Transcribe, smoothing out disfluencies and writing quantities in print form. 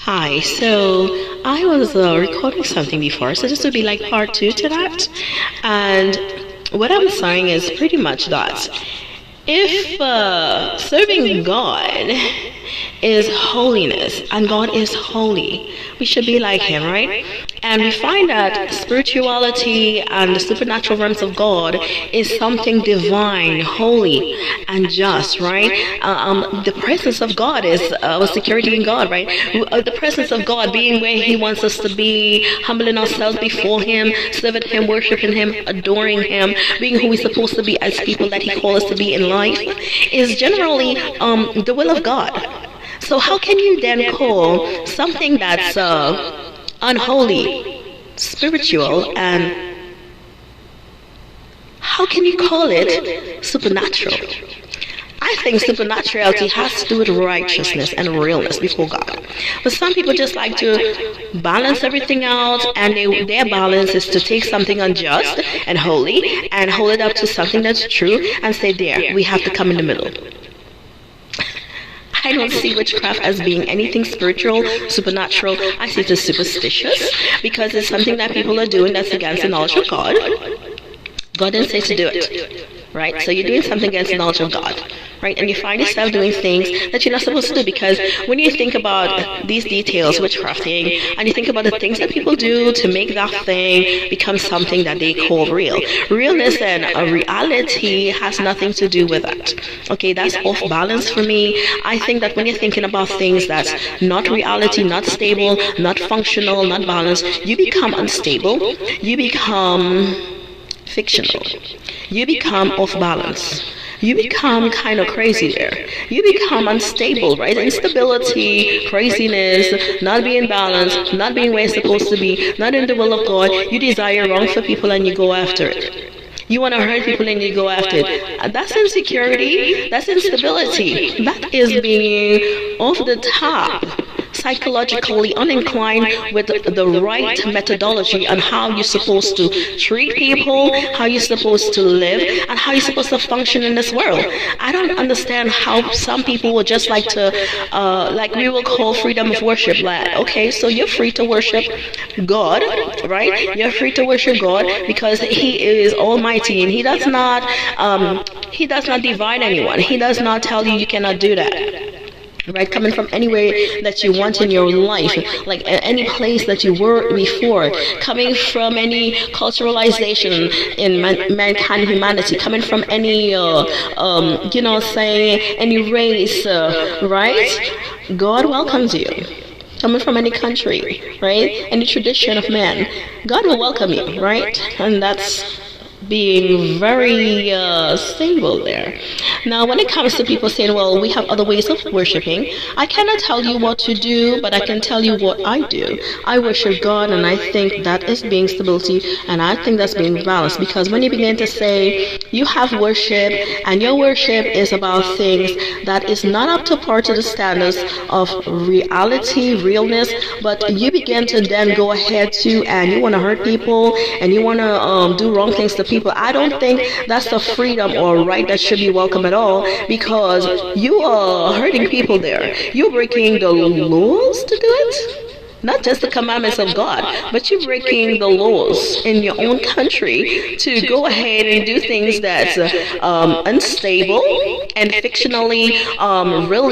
Hi, so I was recording something before, so this would be like part two to that. And what I'm saying is pretty much that if serving God is holiness and God is holy, we should be like Him, right? And we find that spirituality and the supernatural realms of God is something divine, holy, and just, right? The presence of God is security in God, right? The presence of God being where He wants us to be, humbling ourselves before Him, serving Him, worshiping Him, adoring Him, being who we're supposed to be as people that He called us to be in life, is generally the will of God. So how can you then call something that's unholy, spiritual, and how can you call it supernatural? I think supernaturality has to do with righteousness and realness before God. But some people just like to balance everything out, and their balance is to take something unjust and holy and hold it up to something that's true and say, there, we have to come in the middle. I don't see witchcraft as being anything spiritual, supernatural. I see it as superstitious because it's something that people are doing that's against the knowledge of God. God didn't say to do it, right? So you're doing something against the knowledge of God, right? And you find yourself doing things that you're not supposed to do, because when you think about these details, witchcrafting, and you think about the things that people do to make that thing become something that they call real. Realness and reality has nothing to do with that. Okay, that's off balance for me. I think that when you're thinking about things that's not reality, not stable, not functional, not balanced, you become unstable, you become fictional, you become off balance, you become kind of crazy there, you become unstable, right? Instability, craziness, not being balanced, not being where it's supposed to be, not in the will of God. You desire wrong for people and you go after it. You want to hurt people and you go after it. That's insecurity, that's instability, that is being off the top, psychologically uninclined with the right methodology on how you're supposed to treat people, how you're supposed to live, and how you're supposed to function in this world. I don't understand how some people would just like to, like we will call freedom of worship. Like, okay, so you're free to worship God, right? You're free to worship God because He is almighty and He does not divide anyone. He does not tell you cannot do that. Right, coming from anywhere that you want in your life, like any place that you were before, coming from any culturalization in mankind, humanity, coming from any, say any race, right? God welcomes you. Coming from any country, right? Any tradition of man, God will welcome you, right? And that's being very stable there. Now, when it comes to people saying, well, we have other ways of worshiping, I cannot tell you what to do, but I can tell you what I do. I worship God, and I think that is being stability, and I think that's being balanced, because when you begin to say you have worship, and your worship is about things that is not up to par to the standards of reality, realness, but you begin to then go ahead to, and you want to hurt people, and you want to do wrong things to people, I don't think that's a freedom or right that should be welcome at all, because you are hurting people there. You're breaking the laws to do it. Not just the commandments of God, but you're breaking the laws in your own country to go ahead and do things that's unstable and fictionally really